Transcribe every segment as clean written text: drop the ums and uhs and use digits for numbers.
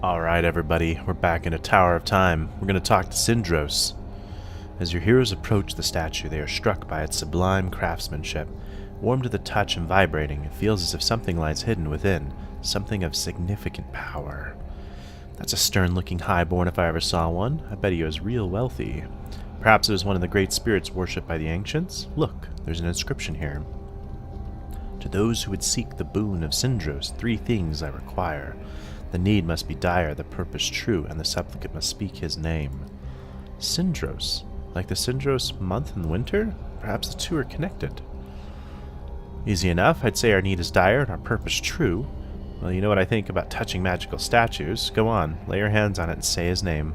Alright everybody, we're back in a Tower of Time. We're going to talk to Cindros. As your heroes approach the statue, they are struck by its sublime craftsmanship. Warm to the touch and vibrating, it feels as if something lies hidden within, something of significant power. That's a stern-looking highborn if I ever saw one. I bet he was real wealthy. Perhaps it was one of the great spirits worshipped by the ancients? Look, there's an inscription here. To those who would seek the boon of Cindros, 3 things I require. The need must be dire, the purpose true, and the supplicant must speak his name. Cindros? Like the Cindros month and winter? Perhaps the two are connected. Easy enough. I'd say our need is dire and our purpose true. Well, you know what I think about touching magical statues. Go on, lay your hands on it and say his name.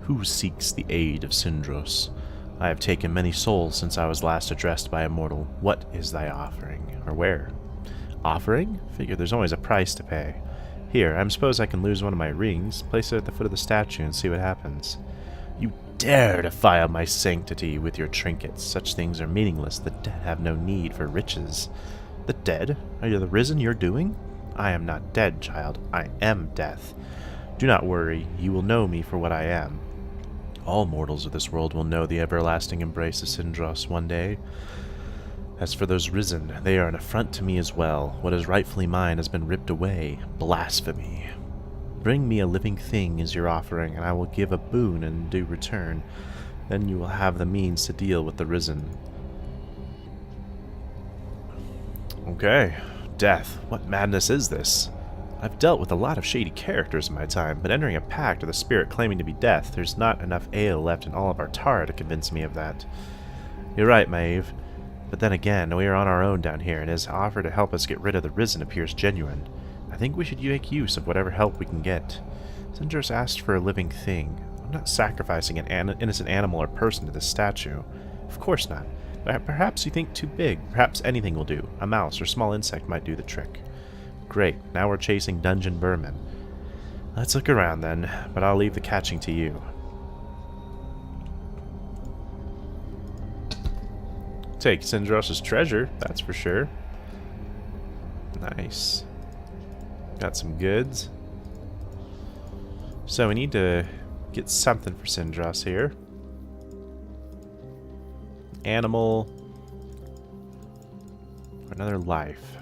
Who seeks the aid of Cindros? I have taken many souls since I was last addressed by a mortal. What is thy offering? Or where? Offering? Figure there's always a price to pay. Here, I suppose I can lose one of my rings, place it at the foot of the statue, and see what happens. You dare defile my sanctity with your trinkets. Such things are meaningless. The dead have no need for riches. The dead? Are you the risen you're doing? I am not dead, child. I am death. Do not worry. You will know me for what I am. All mortals of this world will know the everlasting embrace of Cindros one day. As for those risen, they are an affront to me as well. What is rightfully mine has been ripped away. Blasphemy. Bring me a living thing as your offering, and I will give a boon in due return. Then you will have the means to deal with the risen. Okay. Death. What madness is this? I've dealt with a lot of shady characters in my time, but entering a pact with a spirit claiming to be death, there's not enough ale left in all of our Tara to convince me of that. You're right, Maeve. But then again, we are on our own down here, and his offer to help us get rid of the risen appears genuine. I think we should make use of whatever help we can get. Cindros asked for a living thing. I'm not sacrificing an innocent animal or person to this statue. Of course not. But perhaps you think too big. Perhaps anything will do. A mouse or small insect might do the trick. Great. Now we're chasing dungeon vermin. Let's look around then, but I'll leave the catching to you. Take Cindros' treasure, that's for sure. Nice. Got some goods. So we need to get something for Cindros here. Animal. Or another life.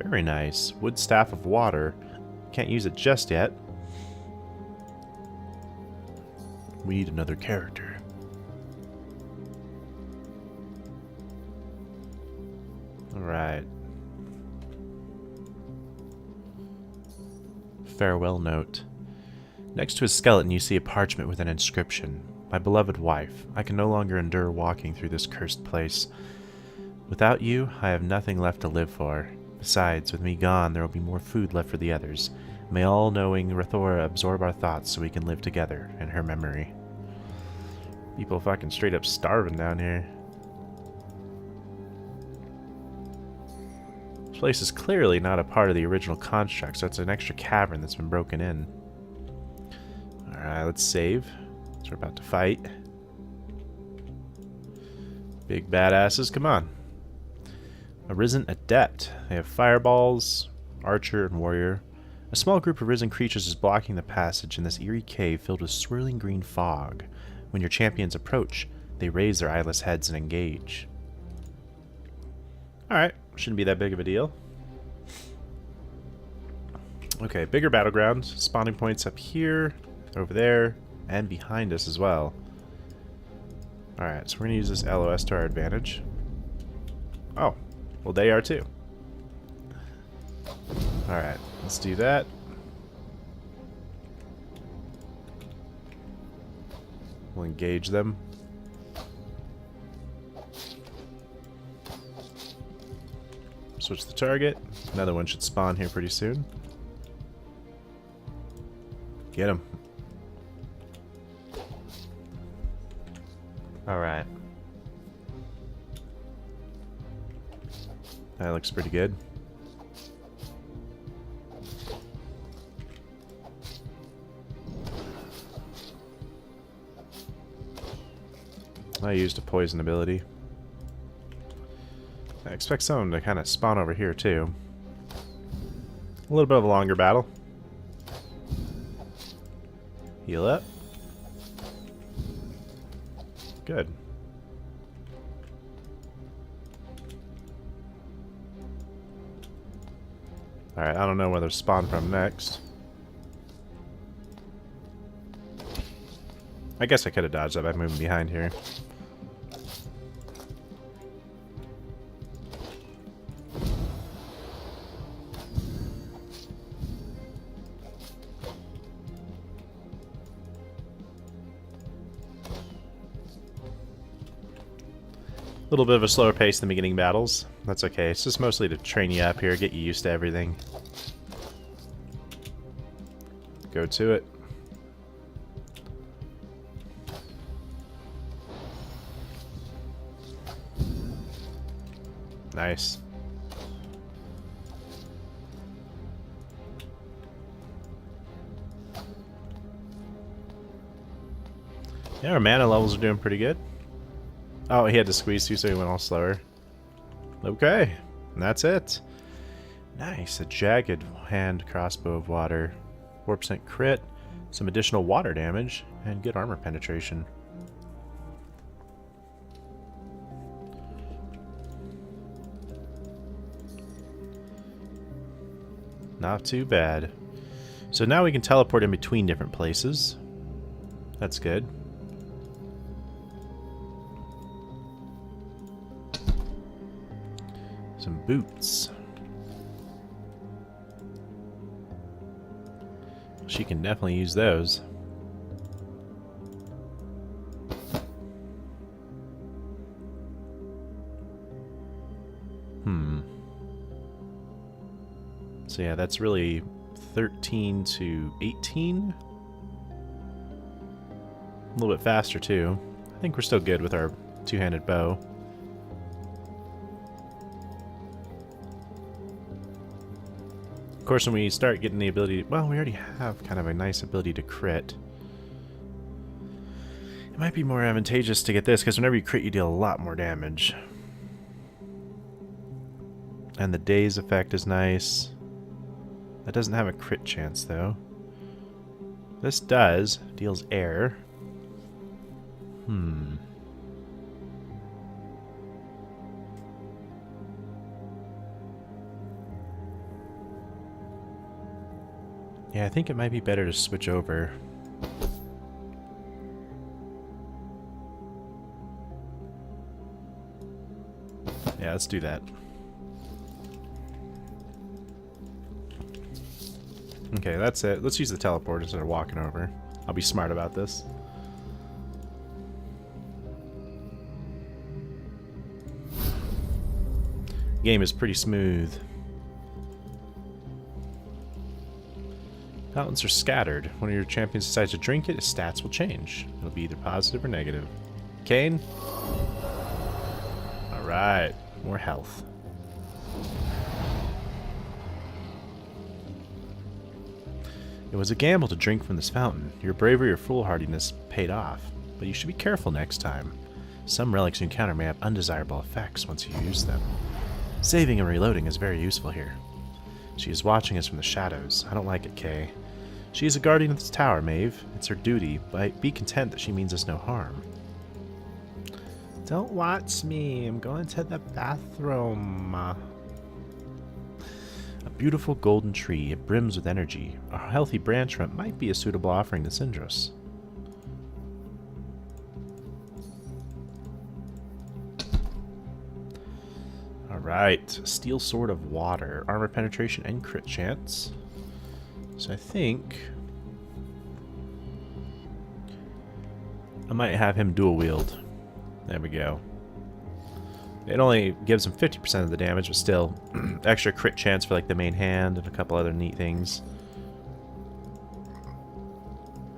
Very nice. Wood staff of water. Can't use it just yet. We need another character. Alright. Farewell note. Next to his skeleton you see a parchment with an inscription. My beloved wife, I can no longer endure walking through this cursed place. Without you, I have nothing left to live for. Besides, with me gone, there will be more food left for the others. May all-knowing Rathora absorb our thoughts so we can live together in her memory. People fucking straight up starving down here. This place is clearly not a part of the original construct, so it's an extra cavern that's been broken in. Alright, let's save. So we're about to fight. Big badasses, come on. Arisen Adept. They have fireballs, archer, and warrior. A small group of risen creatures is blocking the passage in this eerie cave filled with swirling green fog. When your champions approach, they raise their eyeless heads and engage. Alright, shouldn't be that big of a deal. Okay, bigger battleground. Spawning points up here, over there, and behind us as well. Alright, so we're going to use this LOS to our advantage. Oh, well they are too. Alright, let's do that. We'll engage them. Switch the target. Another one should spawn here pretty soon. Get him. Alright. That looks pretty good. I used a poison ability. I expect someone to kind of spawn over here too. A little bit of a longer battle. Heal up. Good. Alright, I don't know where they're spawned from next. I guess I could have dodged that by moving behind here. A little bit of a slower pace than beginning battles. That's okay. It's just mostly to train you up here, get you used to everything. Go to it. Nice. Yeah, our mana levels are doing pretty good. Oh, he had to squeeze too, so he went all slower. Okay, and that's it. Nice, a jagged hand crossbow of water. 4% crit, some additional water damage, and good armor penetration. Not too bad. So now we can teleport in between different places. That's good. Some boots. She can definitely use those. So yeah, that's really 13 to 18. A little bit faster too. I think we're still good with our two-handed bow. Of course, when we start getting the ability... Well, we already have kind of a nice ability to crit. It might be more advantageous to get this, because whenever you crit, you deal a lot more damage. And the daze effect is nice. That doesn't have a crit chance, though. This does. Deals air. Yeah, I think it might be better to switch over. Yeah, let's do that. Okay, that's it. Let's use the teleport instead of walking over. I'll be smart about this. Game is pretty smooth. Fountains are scattered. When your champion decides to drink it, his stats will change. It'll be either positive or negative. Kane? Alright, more health. It was a gamble to drink from this fountain. Your bravery or foolhardiness paid off, but you should be careful next time. Some relics you encounter may have undesirable effects once you use them. Saving and reloading is very useful here. She is watching us from the shadows. I don't like it, Kay. She is a guardian of this tower, Maeve. It's her duty, but be content that she means us no harm. Don't watch me. I'm going to the bathroom. A beautiful golden tree. It brims with energy. A healthy branch from it might be a suitable offering to Cindros. Alright. Steel Sword of Water. Armor penetration and crit chance. So I think I might have him dual wield. There we go. It only gives him 50% of the damage, but still extra crit chance for like the main hand and a couple other neat things.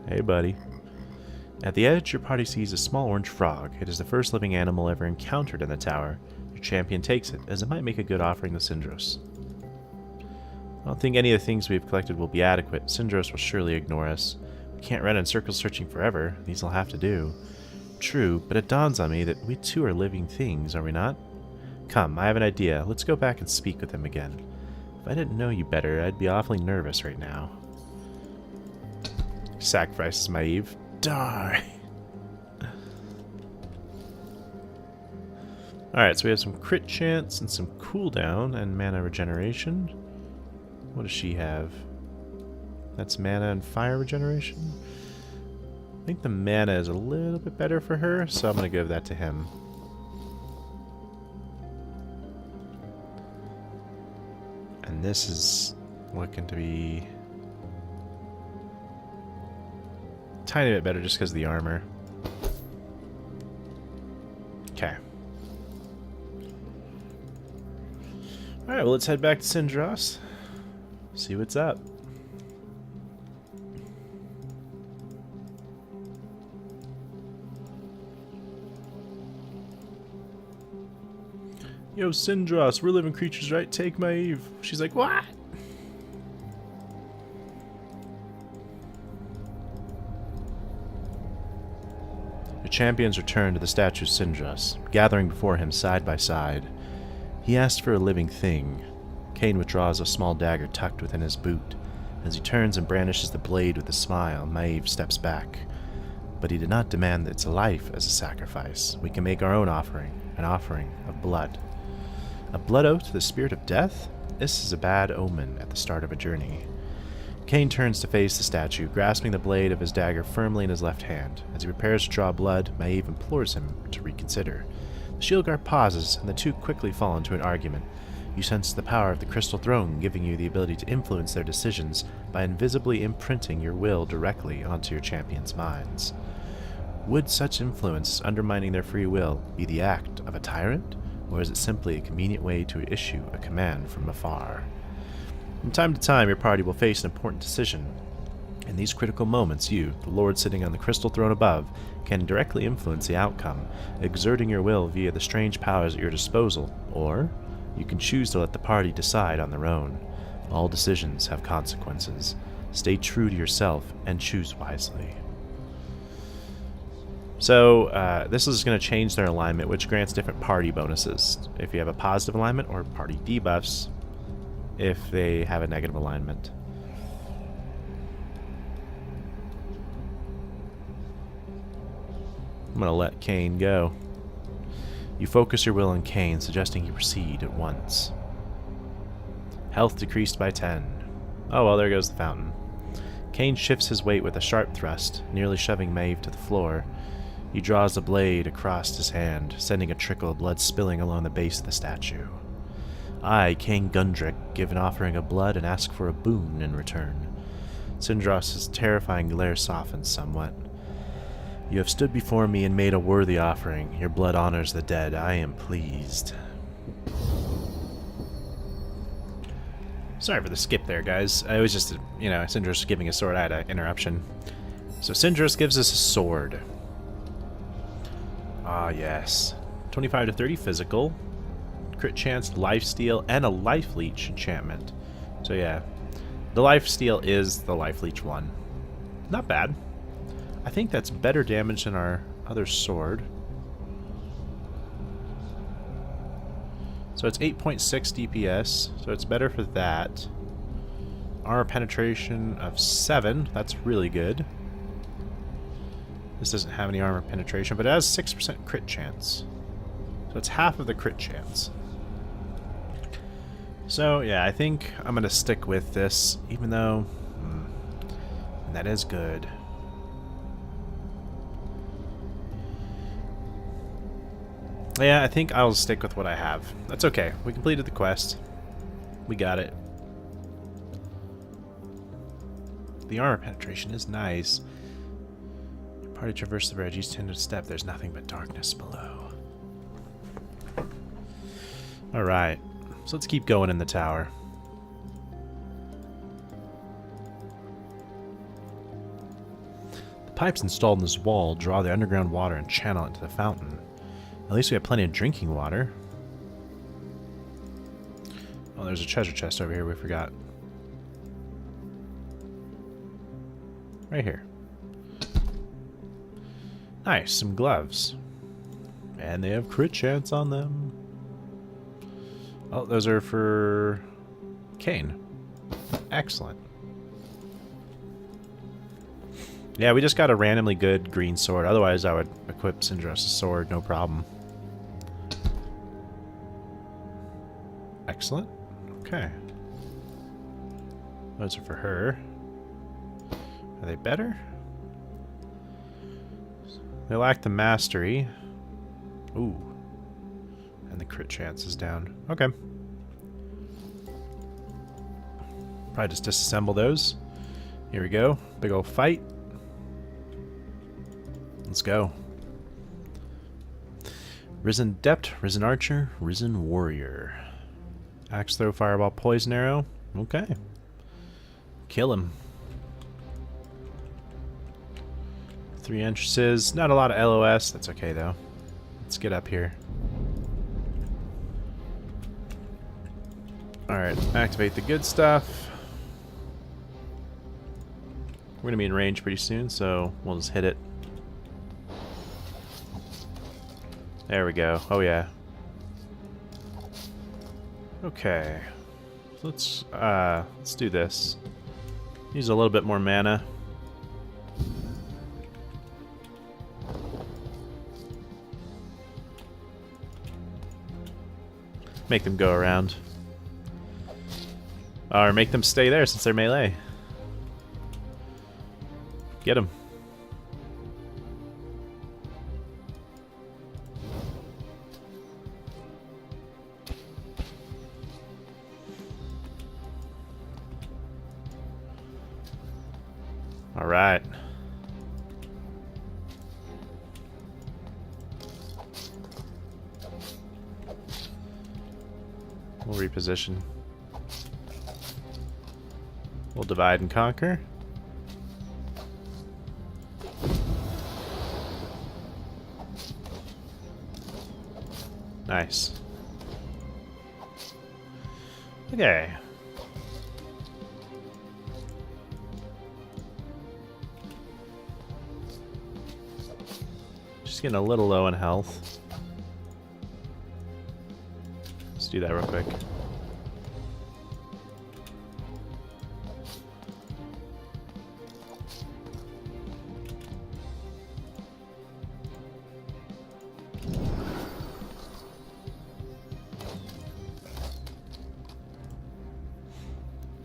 Hey buddy. At the edge, your party sees a small orange frog. It is the first living animal ever encountered in the tower. Your champion takes it, as it might make a good offering to Cindros. I don't think any of the things we've collected will be adequate. Cindros will surely ignore us. We can't run in circles searching forever. These will have to do. True, but it dawns on me that we too are living things, are we not? Come, I have an idea. Let's go back and speak with him again. If I didn't know you better, I'd be awfully nervous right now. Sacrifices Maeve. Die! Alright, so we have some crit chance and some cooldown and mana regeneration. What does she have? That's mana and fire regeneration? I think the mana is a little bit better for her, so I'm going to give that to him. And this is looking to be a tiny bit better just because of the armor. Okay. Alright, well, let's head back to Cindros. See what's up. Yo, Cindros, we're living creatures, right? Take Maeve. She's like, what? The champions return to the statue of Cindros, gathering before him side by side. He asked for a living thing. Cain withdraws a small dagger tucked within his boot. As he turns and brandishes the blade with a smile, Maeve steps back. But he did not demand its life as a sacrifice. We can make our own offering, an offering of blood. A blood oath to the spirit of death? This is a bad omen at the start of a journey. Cain turns to face the statue, grasping the blade of his dagger firmly in his left hand. As he prepares to draw blood, Maeve implores him to reconsider. The shield guard pauses, and the two quickly fall into an argument. You sense the power of the crystal throne, giving you the ability to influence their decisions by invisibly imprinting your will directly onto your champions' minds. Would such influence, undermining their free will, be the act of a tyrant, or is it simply a convenient way to issue a command from afar? From time to time, your party will face an important decision. In these critical moments, you, the Lord sitting on the crystal throne above, can directly influence the outcome, exerting your will via the strange powers at your disposal, or you can choose to let the party decide on their own. All decisions have consequences. Stay true to yourself and choose wisely. So, this is going to change their alignment, which grants different party bonuses. If you have a positive alignment, or party debuffs if they have a negative alignment. I'm going to let Cain go. You focus your will on Cain, suggesting you proceed at once. Health decreased by 10. Oh, well, there goes the fountain. Cain shifts his weight with a sharp thrust, nearly shoving Maeve to the floor. He draws the blade across his hand, sending a trickle of blood spilling along the base of the statue. I, Cain Gundrick, give an offering of blood and ask for a boon in return. Cindros' terrifying glare softens somewhat. You have stood before me and made a worthy offering. Your blood honors the dead. I am pleased. Sorry for the skip there, guys. I was just, Cindros giving a sword. I had an interruption. So Cindros gives us a sword. Ah, yes. 25 to 30 physical. Crit chance, lifesteal, and a life leech enchantment. So yeah, the lifesteal is the life leech one. Not bad. I think that's better damage than our other sword. So it's 8.6 DPS, so it's better for that. Armor penetration of 7, that's really good. This doesn't have any armor penetration, but it has 6% crit chance. So it's half of the crit chance. So yeah, I think I'm going to stick with this, even though that is good. Yeah, I think I'll stick with what I have. That's okay. We completed the quest. We got it. The armor penetration is nice. Your party traverses the bridge. Each tended step, there's nothing but darkness below. Alright. So let's keep going in the tower. The pipes installed in this wall draw the underground water and channel it into the fountain. At least we have plenty of drinking water. Oh, there's a treasure chest over here we forgot. Right here. Nice, some gloves. And they have crit chance on them. Oh, those are for Kane. Excellent. Yeah, we just got a randomly good green sword. Otherwise, I would equip Cindros' sword, no problem. Excellent. Okay. Those are for her. Are they better? They lack the mastery. Ooh. And the crit chance is down. Okay. Probably just disassemble those. Here we go. Big old fight. Let's go. Risen Adept, Risen Archer, Risen Warrior. Axe throw, fireball, poison arrow. Okay. Kill him. 3 entrances. Not a lot of LOS. That's okay, though. Let's get up here. Alright, activate the good stuff. We're going to be in range pretty soon, so we'll just hit it. There we go. Oh, yeah. Okay. Let's do this. Use a little bit more mana. Make them go around. Or make them stay there since they're melee. Get them. All right. We'll reposition. We'll divide and conquer. Nice. Okay. Just getting a little low in health. Let's do that real quick.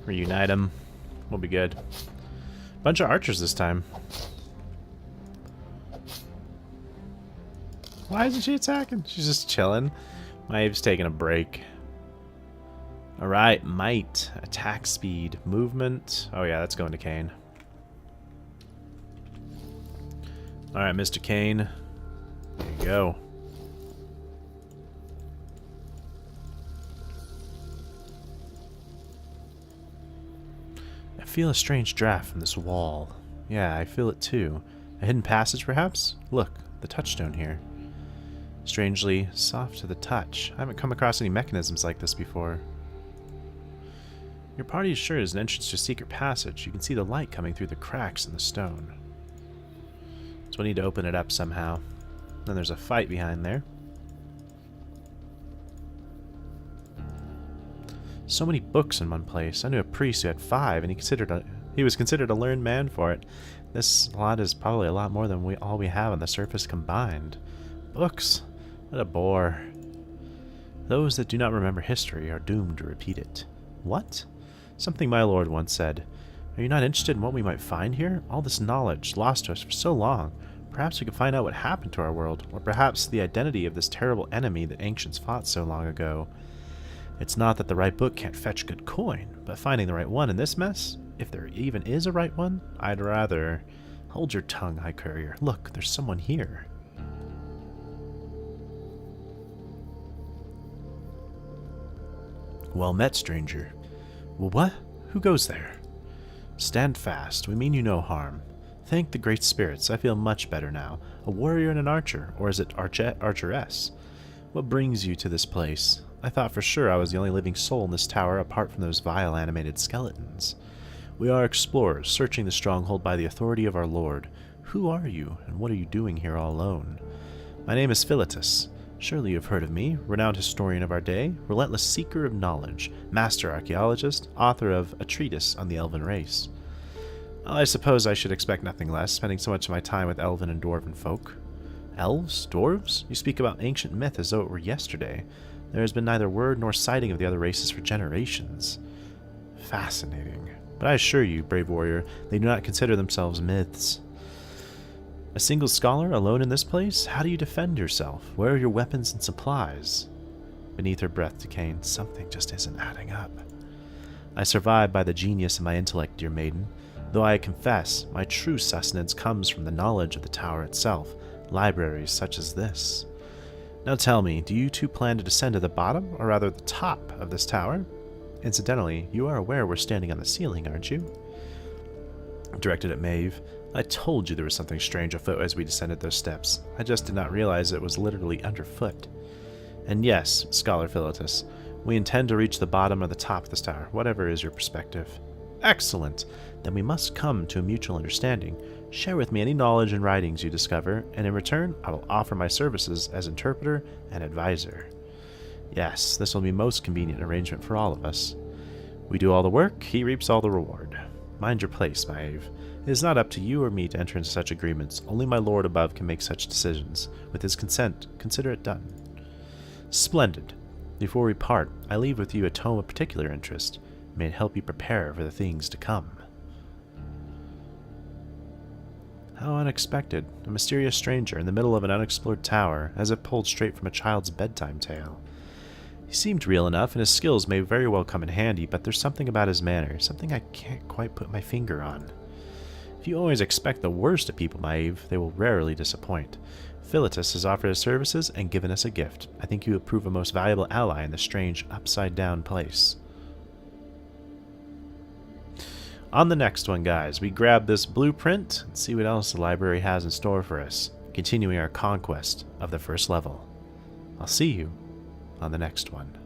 Reunite them. We'll be good. Bunch of archers this time. Why isn't she attacking? She's just chilling. Maeve's taking a break. Alright, might. Attack speed. Movement. Oh yeah, that's going to Kane. Alright, Mr. Kane. There you go. I feel a strange draft from this wall. Yeah, I feel it too. A hidden passage, perhaps? Look, the touchstone here. Strangely soft to the touch. I haven't come across any mechanisms like this before. Your party is sure is an entrance to a secret passage. You can see the light coming through the cracks in the stone. So we need to open it up somehow. Then there's a fight behind there. So many books in one place. I knew a priest who had 5, and he was considered a learned man for it. This lot is probably a lot more than all we have on the surface combined. Books? What a bore. Those that do not remember history are doomed to repeat it. What? Something my lord once said. Are you not interested in what we might find here? All this knowledge, lost to us for so long. Perhaps we could find out what happened to our world, or perhaps the identity of this terrible enemy that ancients fought so long ago. It's not that the right book can't fetch good coin, but finding the right one in this mess, if there even is a right one, I'd rather... Hold your tongue, High Courier. Look, there's someone here. Well met, stranger. Well, what? Who goes there? Stand fast. We mean you no harm. Thank the great spirits. I feel much better now. A warrior and an archer, or is it archeress? What brings you to this place? I thought for sure I was the only living soul in this tower apart from those vile animated skeletons. We are explorers, searching the stronghold by the authority of our lord. Who are you, and what are you doing here all alone? My name is Philetus. Surely you have heard of me, renowned historian of our day, relentless seeker of knowledge, master archaeologist, author of A Treatise on the Elven Race. Well, I suppose I should expect nothing less, spending so much of my time with elven and dwarven folk. Elves? Dwarves? You speak about ancient myth as though it were yesterday. There has been neither word nor sighting of the other races for generations. Fascinating. But I assure you, brave warrior, they do not consider themselves myths. A single scholar alone in this place? How do you defend yourself? Where are your weapons and supplies? Beneath her breath decaying, something just isn't adding up. I survive by the genius of my intellect, dear maiden, though I confess my true sustenance comes from the knowledge of the tower itself, libraries such as this. Now tell me, do you two plan to descend to the bottom, or rather the top of this tower? Incidentally, you are aware we're standing on the ceiling, aren't you? Directed at Maeve, I told you there was something strange afoot as we descended those steps. I just did not realize it was literally underfoot. And yes, Scholar Philotus, we intend to reach the bottom or the top of this tower, whatever is your perspective. Excellent! Then we must come to a mutual understanding. Share with me any knowledge and writings you discover, and in return I will offer my services as interpreter and advisor. Yes, this will be a most convenient arrangement for all of us. We do all the work, he reaps all the reward. Mind your place, Maeve. It is not up to you or me to enter into such agreements. Only my lord above can make such decisions. With his consent, consider it done. Splendid. Before we part, I leave with you a tome of particular interest. May it help you prepare for the things to come. How unexpected. A mysterious stranger in the middle of an unexplored tower, as if pulled straight from a child's bedtime tale. He seemed real enough, and his skills may very well come in handy, but there's something about his manner, something I can't quite put my finger on. If you always expect the worst of people, Maeve, they will rarely disappoint. Philotus has offered his services and given us a gift. I think you would prove a most valuable ally in this strange, upside-down place. On the next one, guys, we grab this blueprint and see what else the library has in store for us, continuing our conquest of the first level. I'll see you on the next one.